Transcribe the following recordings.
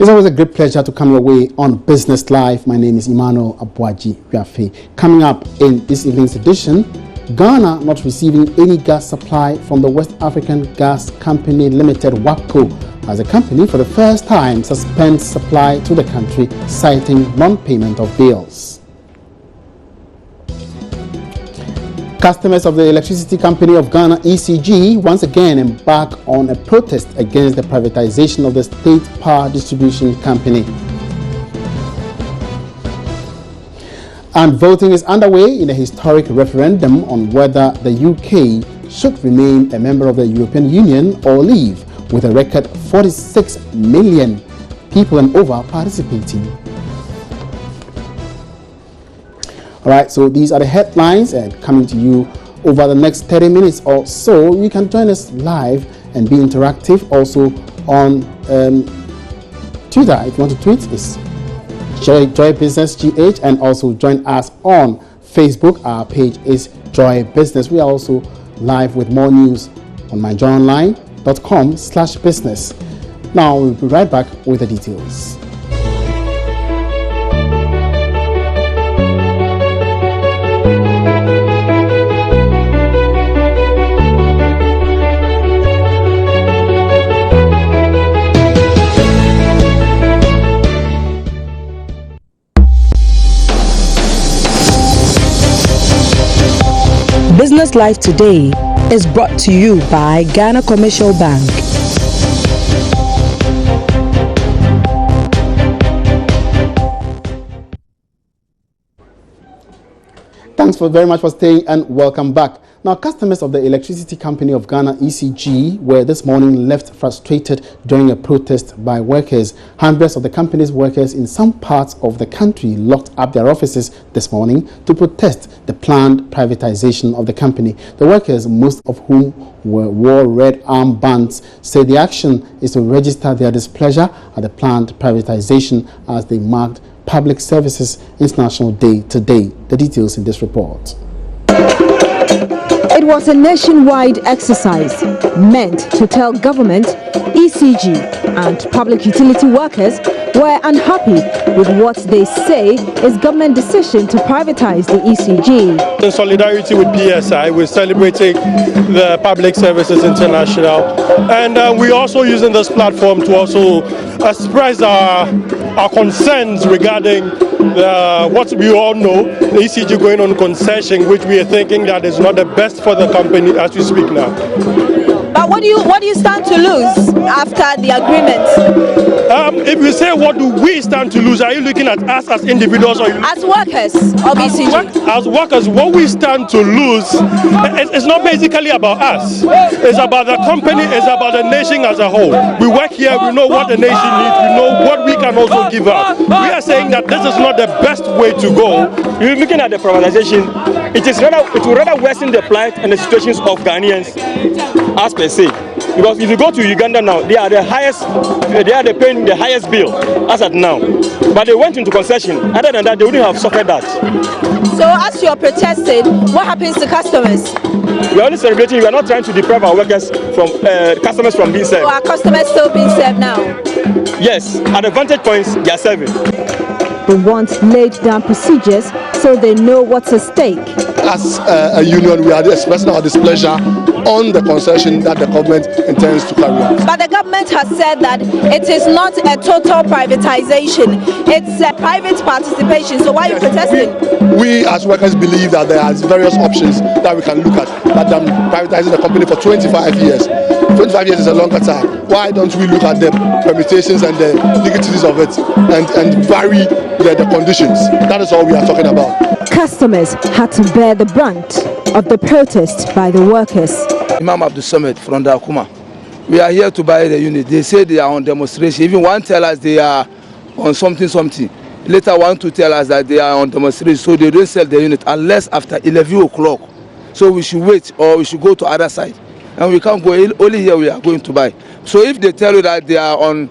It's always a great pleasure to come your way on Business Live. My name is Emmanuel Abuaji Biafe. Coming up in this evening's edition, Ghana not receiving any gas supply from the West African Gas Company Limited, WAPCO, as the company for the first time suspends supply to the country, citing non-payment of bills. Customers of the Electricity Company of Ghana, ECG, once again embark on a protest against the privatization of the State Power Distribution Company. And voting is underway in a historic referendum on whether the UK should remain a member of the European Union or leave, with a record 46 million people and over participating. All right, so these are the headlines coming to you over the next 30 minutes or so. You can join us live and be interactive. Also on Twitter, if you want to tweet, it's Joy Business GH, and also join us on Facebook. Our page is Joy Business. We are also live with more news on myjoyonline.com/business. Now we'll be right back with the details. Business Live today is brought to you by Ghana Commercial Bank. Thanks very much for staying and welcome back. Now, customers of the Electricity Company of Ghana, ECG, were this morning left frustrated during a protest by workers. Hundreds of the company's workers in some parts of the country locked up their offices this morning to protest the planned privatization of the company. The workers, most of whom wore red armbands, say the action is to register their displeasure at the planned privatization as they marked Public Services International Day today. The details in this report. It was a nationwide exercise meant to tell government, ECG and public utility workers were unhappy with what they say is government decision to privatize the ECG. In solidarity with PSI, we're celebrating the Public Services International, and we're also using this platform to also express our concerns regarding what we all know, the ECG going on concession, which we are thinking that is not the best for the company as we speak now. But what do you stand to lose after the agreement? If you say what do we stand to lose, are you looking at us as individuals or as workers of ECG? As workers, what we stand to lose it's not basically about us. It's about the company, it's about the nation as a whole. We work here, we know what the nation needs, we know what we can also give up. We are saying that this is not the best way to go. You're looking at the privatization, it will rather worsen the plight and the situations of Ghanaians as per se. Because if you go to Uganda now, they are paying the highest bill as at now. But they went into concession. Other than that, they wouldn't have suffered that. So as you're protesting, what happens to customers? We are only celebrating. We are not trying to deprive our workers from customers from being served. So are customers still being served now? Yes, at the vantage points, they are serving. They want laid down procedures so they know what's at stake. As a union, we are expressing our displeasure on the concession that the government intends to carry out. But the government has said that it is not a total privatization, it's a private participation. So why are you protesting? We as workers believe that there are various options that we can look at, but than privatizing the company for 25 years. 25 years is a longer time. Why don't we look at the permutations and the legalities of it and vary the conditions? That is all we are talking about. Customers had to bear the brunt of the protest by the workers. Imam Abdul Samad from Dakuma. We are here to buy the unit. They say they are on demonstration. Even one tell us they are on something. Later one to tell us that they are on demonstration, so they don't sell the unit unless after 11 o'clock. So we should wait or we should go to other side. And we can't go, only here we are going to buy. So if they tell you that they are on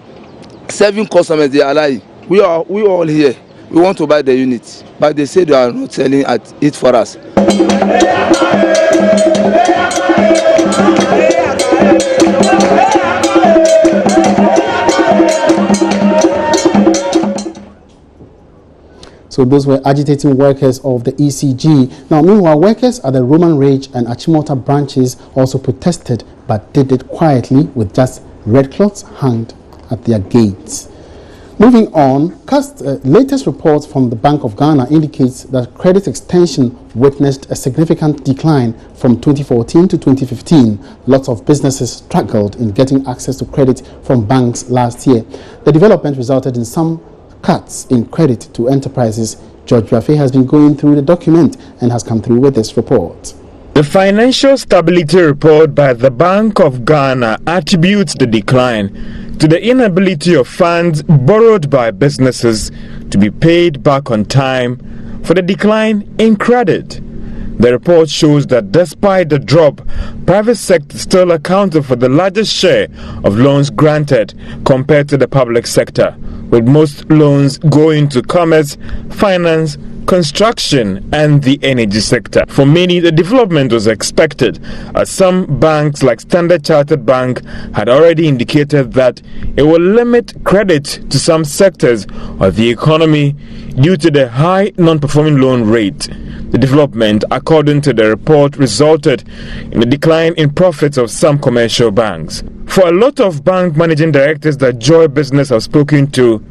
7 customers, they are lying. We all here. We want to buy the unit, but they say they are not selling it for us. So those were agitating workers of the ECG. Now, meanwhile, workers at the Roman Ridge and Achimota branches also protested, but did it quietly with just red cloths hanged at their gates. Moving on, latest reports from the Bank of Ghana indicates that credit extension witnessed a significant decline from 2014 to 2015. Lots of businesses struggled in getting access to credit from banks last year. The development resulted in some cuts in credit to enterprises. George Rafe has been going through the document and has come through with this report. The Financial Stability Report by the Bank of Ghana attributes the decline to the inability of funds borrowed by businesses to be paid back on time for the decline in credit. The report shows that despite the drop, private sector still accounted for the largest share of loans granted compared to the public sector, with most loans going to commerce, finance, construction and the energy sector. For many, the development was expected, as some banks like Standard Chartered Bank had already indicated that it will limit credit to some sectors of the economy due to the high non-performing loan rate. The development, according to the report, resulted in a decline in profits of some commercial banks. For a lot of bank managing directors that Joy Business have spoken to,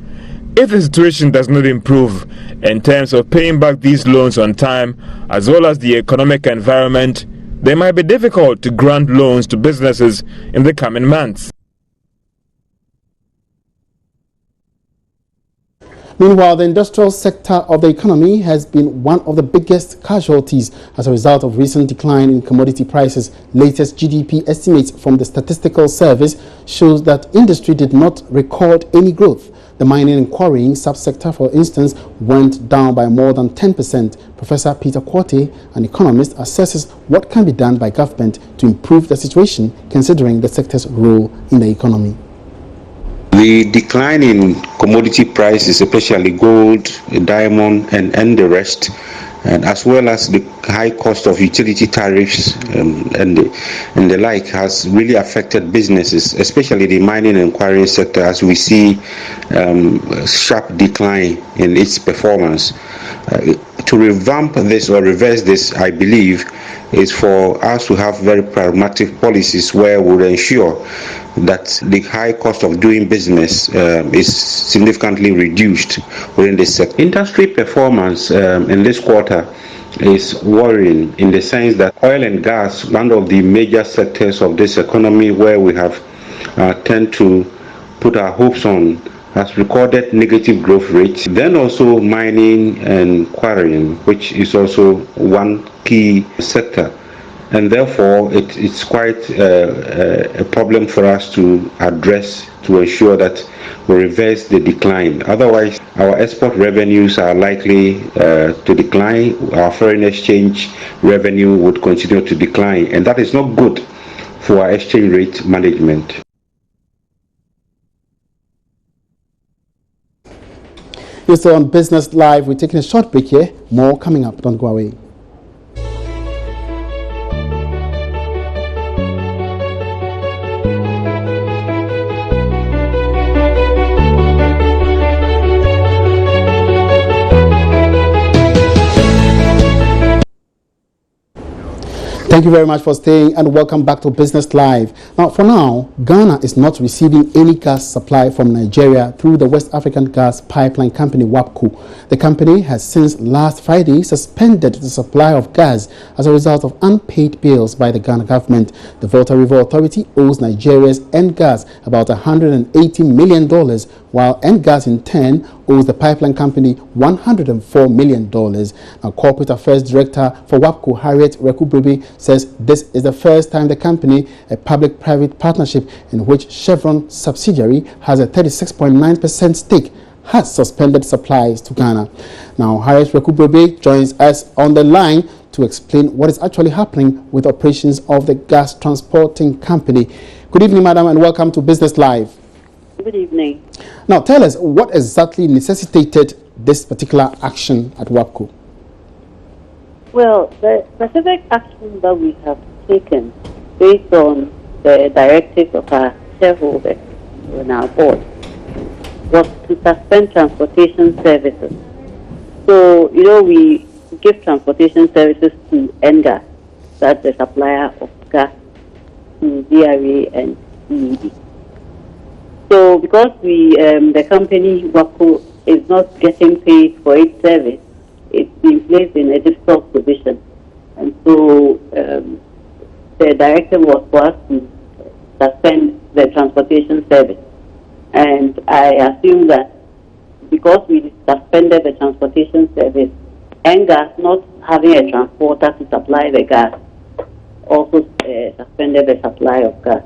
if the situation does not improve in terms of paying back these loans on time, as well as the economic environment, they might be difficult to grant loans to businesses in the coming months. Meanwhile, the industrial sector of the economy has been one of the biggest casualties as a result of recent decline in commodity prices. Latest GDP estimates from the Statistical Service shows that industry did not record any growth. The mining and quarrying subsector, for instance, went down by more than 10%. Professor Peter Quartey, an economist, assesses what can be done by government to improve the situation, considering the sector's role in the economy. The decline in commodity prices, especially gold, diamond, and the rest, and as well as the high cost of utility tariffs and the like, has really affected businesses, especially the mining and quarrying sector, as we see sharp decline in its performance. To revamp this or reverse this, I believe, is for us to have very pragmatic policies where we will ensure that the high cost of doing business is significantly reduced within this sector. Industry performance in this quarter is worrying in the sense that oil and gas, one of the major sectors of this economy where we have tend to put our hopes on, has recorded negative growth rates. Then also mining and quarrying, which is also one key sector. And therefore, it's quite a problem for us to address to ensure that we reverse the decline. Otherwise, our export revenues are likely to decline. Our foreign exchange revenue would continue to decline. And that is not good for our exchange rate management. You're still on Business Live. We're taking a short break here. More coming up. Don't go away. Thank you very much for staying and welcome back to Business Live. Now, for now, Ghana is not receiving any gas supply from Nigeria through the West African Gas Pipeline Company, WAPCO. The company has since last Friday suspended the supply of gas as a result of unpaid bills by the Ghana government. The Volta River Authority owes Nigeria's NGAS about $180 million, while NGAS in turn owes the pipeline company $104 million. Now, Corporate Affairs Director for WAPCO, Harriet Rekubrebe, says this is the first time the company, a public-private partnership in which Chevron subsidiary has a 36.9% stake, has suspended supplies to Ghana. Now, Harriet Rekubrebe joins us on the line to explain what is actually happening with operations of the gas transporting company. Good evening, madam, and welcome to Business Live. Good evening. Now, tell us what exactly necessitated this particular action at WAPCO. Well, the specific action that we have taken based on the directives of our shareholders on our board was to suspend transportation services. So, we give transportation services to NGAS, that's the supplier of gas to DRA and EED. So, because the company WACO is not getting paid for its service, it's been placed in a difficult position. And so, the directive was for us to suspend the transportation service. And I assume that because we suspended the transportation service, NGAS not having a transporter to supply the gas also suspended the supply of gas.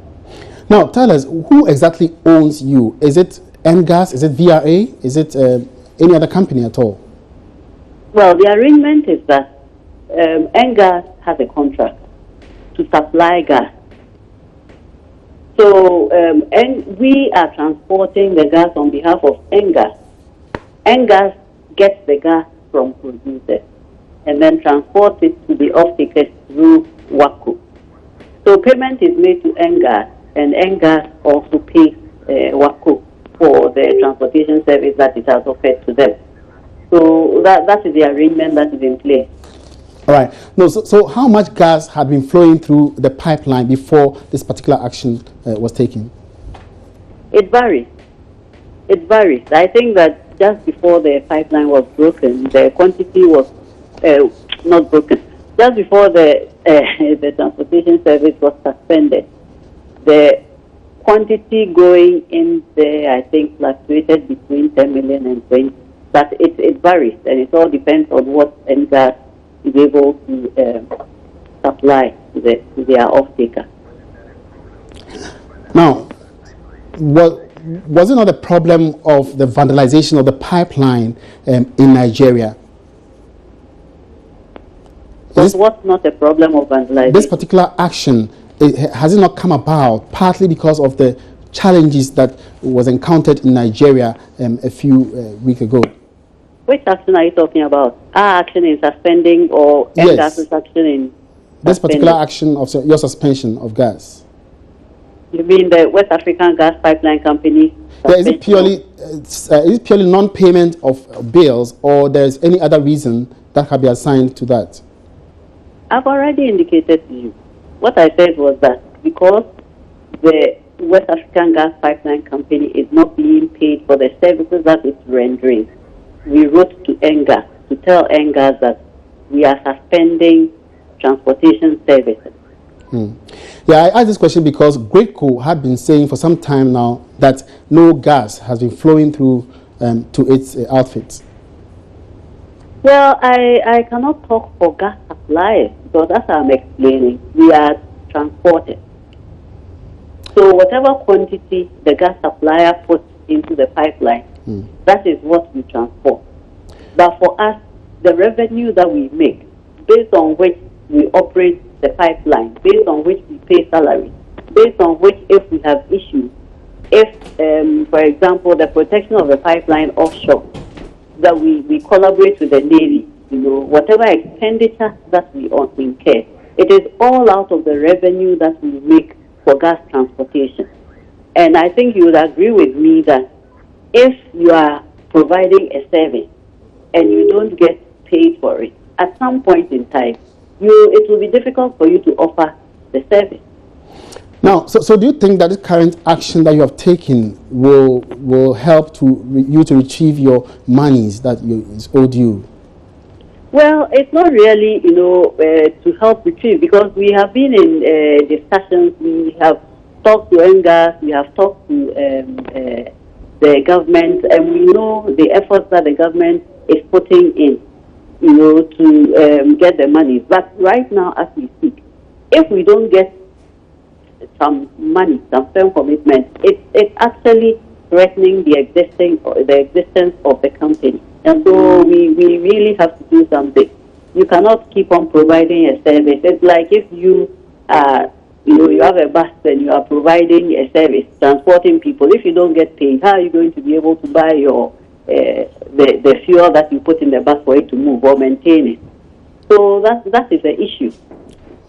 Now, tell us, who exactly owns you? Is it NGAS? Is it VRA? Is it any other company at all? Well, the arrangement is that NGAS has a contract to supply gas. So, and we are transporting the gas on behalf of NGAS. NGAS gets the gas from producers and then transports it to the off-takers through WACO. So payment is made to NGAS, and NGAS also pays WACO for the transportation service that it has offered to them. So that is the arrangement that is in place. All right. No. So how much gas had been flowing through the pipeline before this particular action was taken? It varies. It varies. I think that just before the pipeline was broken, the quantity was not broken. Just before the transportation service was suspended, the quantity going in there, I think, fluctuated between 10 million and 20. But it varies, and it all depends on what NGAS is able to supply to their off-taker. Now, was it not a problem of the vandalization of the pipeline in Nigeria? What's not a problem of vandalization? This particular action, has it not come about partly because of the challenges that was encountered in Nigeria a few weeks ago? Which action are you talking about? Our action in suspending or NGAS's action in this particular action of your suspension of gas? You mean the West African Gas Pipeline Company? Yeah, is it purely non-payment of bills, or there's any other reason that can be assigned to that? I've already indicated to you. What I said was that because the West African Gas Pipeline Company is not being paid for the services that it's rendering, we wrote to NGAS to tell NGAS that we are suspending transportation services. Yeah, I asked this question because GREDCO had been saying for some time now that no gas has been flowing through to its outfits. Well, I cannot talk for gas suppliers because as I'm explaining, we are transported. So whatever quantity the gas supplier puts into the pipeline, that is what we transport. But for us, the revenue that we make, based on which we operate the pipeline, based on which we pay salaries, based on which if we have issues, if, for example, the protection of the pipeline offshore, that we collaborate with the Navy, whatever expenditure that we incur, it is all out of the revenue that we make for gas transportation. And I think you would agree with me that if you are providing a service and you don't get paid for it, at some point in time, it will be difficult for you to offer the service. Now, so do you think that the current action that you have taken will help you to retrieve your monies that is owed you? Well, it's not really, to help retrieve, because we have been in discussions. We have talked to NGAS, we have talked to the government, and we know the efforts that the government is putting in, to get the money. But right now, as we speak, if we don't get some money, some firm commitment, it's actually threatening the existence of the company. And so we really have to do something. You cannot keep on providing a service. It's like if you you have a bus and you are providing a service, transporting people. If you don't get paid, how are you going to be able to buy your the fuel that you put in the bus for it to move or maintain it? So that is the issue.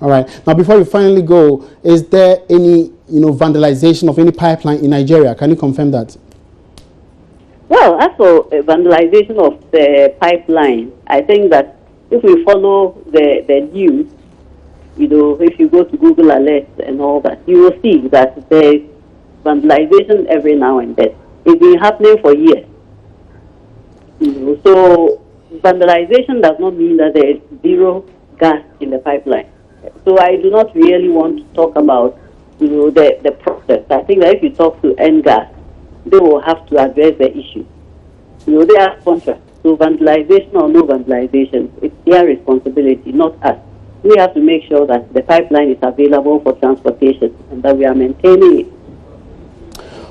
All right. Now, before we finally go, is there any vandalization of any pipeline in Nigeria? Can you confirm that? Well, as for vandalization of the pipeline, I think that if we follow the news, if you go to Google Alerts and all that, you will see that there is vandalization every now and then. It's been happening for years. So vandalization does not mean that there is zero gas in the pipeline. So I do not really want to talk about the process. I think that if you talk to NGAS, they will have to address the issue. They are contract. So vandalization or no vandalization, it's their responsibility, not us. We have to make sure that the pipeline is available for transportation and that we are maintaining it.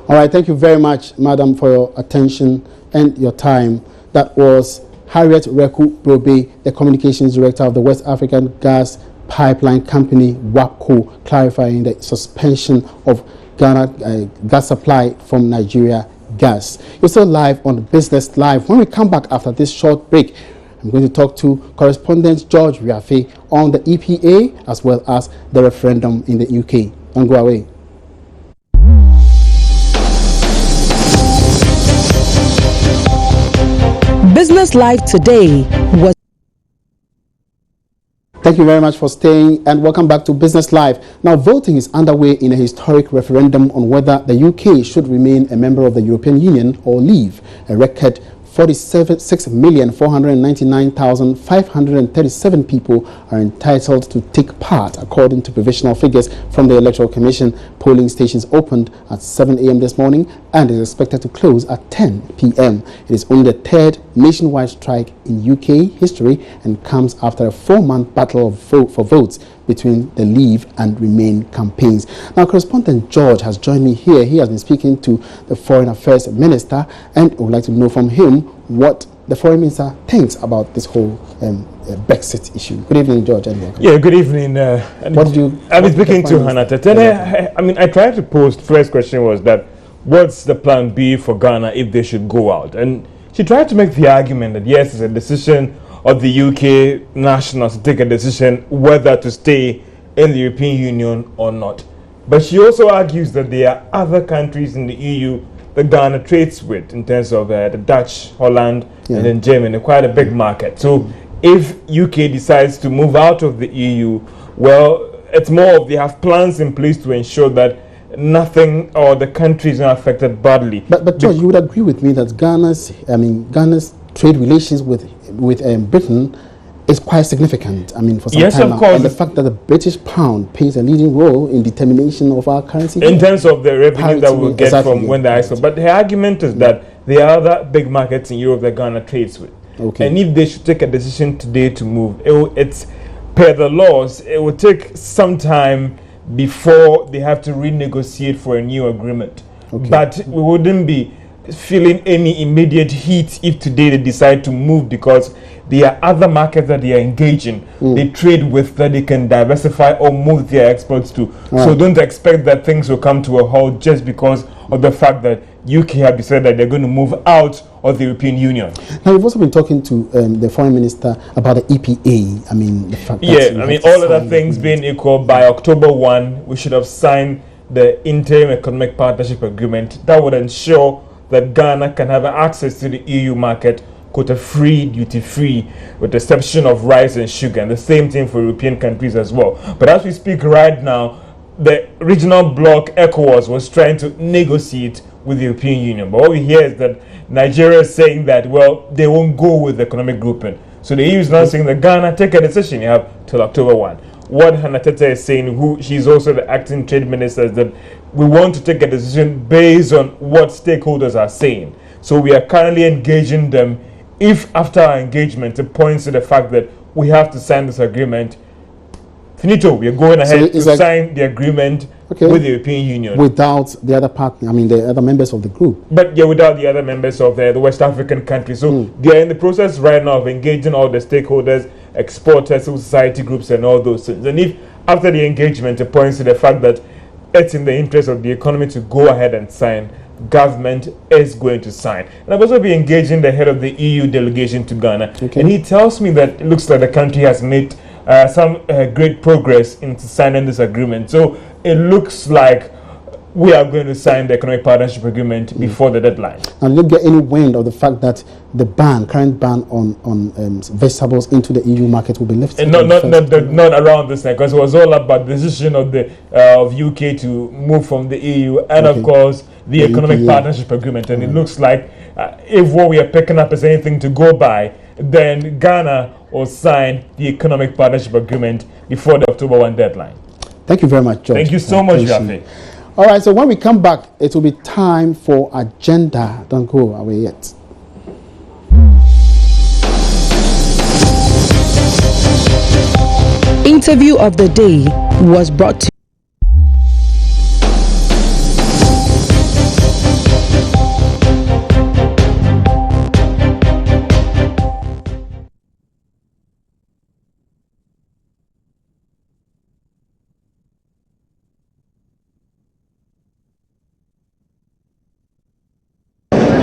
All right, thank you very much, Madam, for your attention and your time. That was Harriet Reku Brobe, the Communications Director of the West African Gas Pipeline Company, WAPCO, clarifying the suspension of Ghana gas supply from Nigeria Gas. You're still live on Business Live. When we come back after this short break, I'm going to talk to correspondent George Riafe on the EPA as well as the referendum in the UK. Don't go away. Business Live today was. Thank you very much for staying and welcome back to Business Live. Now, voting is underway in a historic referendum on whether the UK should remain a member of the European Union or leave. A record 46,499,537 people are entitled to take part, according to provisional figures from the Electoral Commission. Polling stations opened at 7 a.m. this morning and is expected to close at 10 p.m. It is only the third nationwide strike in UK history and comes after a 4-month battle for votes between the Leave and Remain campaigns. Now, correspondent George has joined me here. He has been speaking to the Foreign Affairs Minister, and I would like to know from him what the Foreign Minister thinks about this whole Brexit issue. Good evening, George, and welcome. Yeah, good evening. What did you? I've been speaking to Hannah Tetene. I tried to post. First question was that what's the plan B for Ghana if they should go out? And she tried to make the argument that yes, it's a decision of the UK nationals to take a decision whether to stay in the European Union or not. But she also argues that there are other countries in the EU that Ghana trades with, in terms of the Dutch, Holland, and then Germany, quite a big market. So if UK decides to move out of the EU, well, it's more of they have plans in place to ensure that nothing or the country is not affected badly. But George, you would agree with me that Ghana's trade relations with Britain is quite significant. For some time now. And the fact that the British pound plays a leading role in determination of our currency in terms of the revenue that we'll get from when the ISO. But her argument is that there are other big markets in Europe that Ghana trades with. Okay. And if they should take a decision today to move, it's per the laws, it will take some time before they have to renegotiate for a new agreement. Okay. But we wouldn't be feeling any immediate heat if today they decide to move, because there are other markets that they are engaging. They trade with that they can diversify or move their exports to. So don't expect that things will come to a halt just because of the fact that UK have decided that they're going to move out of the European Union. Now, you've also been talking to the Foreign Minister about the EPA. The fact that all other things being equal, by October 1, we should have signed the Interim Economic Partnership Agreement that would ensure that Ghana can have access to the EU market, quota-free, duty-free, with the exception of rice and sugar, and the same thing for European countries as well. But as we speak right now, the regional bloc ECOWAS was trying to negotiate with the European Union. But what we hear is that Nigeria is saying that, well, they won't go with the economic grouping. So the EU is now saying that Ghana, take a decision, you have till October 1. What Hannah Tetene is saying, she's also the acting trade minister, is that we want to take a decision based on what stakeholders are saying. So we are currently engaging them. If after our engagement it points to the fact that we have to sign this agreement, finito, we are going ahead to sign the agreement with the European Union. Without the other partner, the other members of the group. But without the other members of the West African countries. So they are in the process right now of engaging all the stakeholders, exporters, civil society groups, and all those things. And if after the engagement it points to the fact that it's in the interest of the economy to go ahead and sign, government is going to sign. And I've also been engaging the head of the EU delegation to Ghana. And he tells me that it looks like the country has made some great progress into signing this agreement. So it looks like we are going to sign the economic partnership agreement before the deadline. And did you get any wind of the fact that the current ban on vegetables into the EU market will be lifted? Not around this time, because it was all about the decision of the of UK to move from the EU, and of course the economic partnership agreement. And it looks like if what we are picking up is anything to go by, then Ghana will sign the economic partnership agreement before the October 1 deadline. Thank you very much, George. Thank you so much, Rafi. All right, so when we come back, it will be time for Agenda. Don't go away yet. Interview of the day was brought to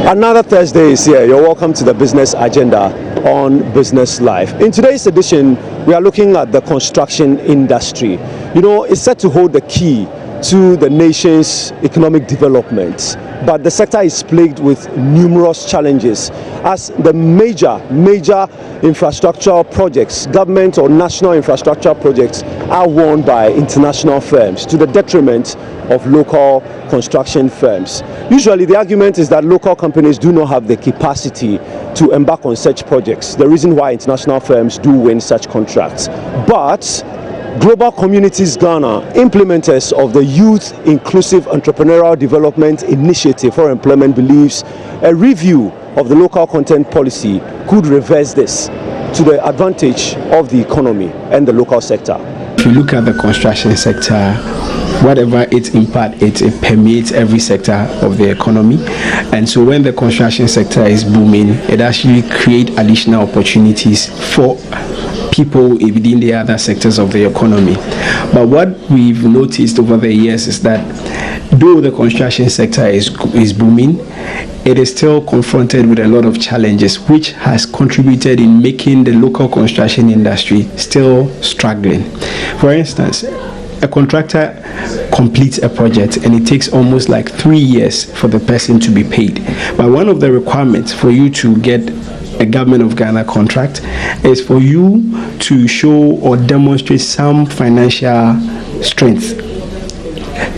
Another Thursday is here. You're welcome to the Business Agenda on Business Live. In today's edition, we are looking at the construction industry. You know, it's set to hold the key to the nation's economic development, but the sector is plagued with numerous challenges as the major infrastructural projects, government or national infrastructure projects, are won by international firms to the detriment of local construction firms. Usually the argument is that local companies do not have the capacity to embark on such projects, the reason why international firms do win such contracts. But Global Communities Ghana, implementers of the Youth Inclusive Entrepreneurial Development Initiative for Employment, believes a review of the local content policy could reverse this to the advantage of the economy and the local sector. If you look at the construction sector, whatever its impact, it permeates every sector of the economy. And so when the construction sector is booming, it actually creates additional opportunities for people within the other sectors of the economy. But what we've noticed over the years is that though the construction sector is booming, it is still confronted with a lot of challenges, which has contributed in making the local construction industry still struggling. For instance, a contractor completes a project and it takes almost like 3 years for the person to be paid. But one of the requirements for you to get a Government of Ghana contract is for you to show or demonstrate some financial strength.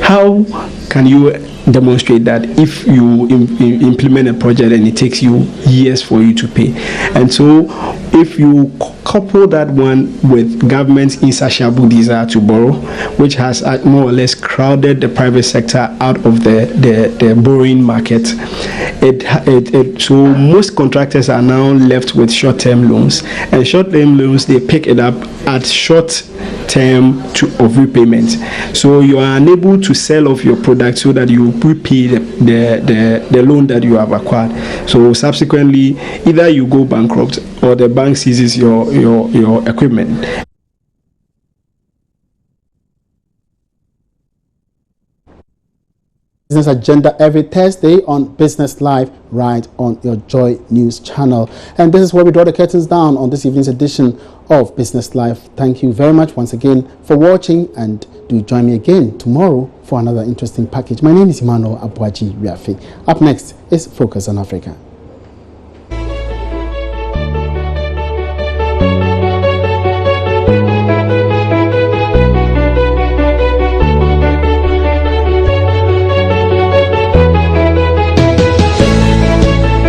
How can you demonstrate that if you implement a project and it takes you years for you to pay? And so if you couple that one with government's insatiable desire to borrow, which has more or less crowded the private sector out of the borrowing market, so most contractors are now left with short-term loans, and short-term loans, they pick it up at short term of repayment. So you are unable to sell off your product so that you repay the loan that you have acquired. So subsequently, either you go bankrupt or the bank seizes your equipment. Business Agenda every Thursday on Business Live, right on your Joy News channel. And this is where we draw the curtains down on this evening's edition of Business Live. Thank you very much once again for watching, and do join me again tomorrow for another interesting package. My name is Emmanuel Abuaji Riafi. Up next is Focus on Africa.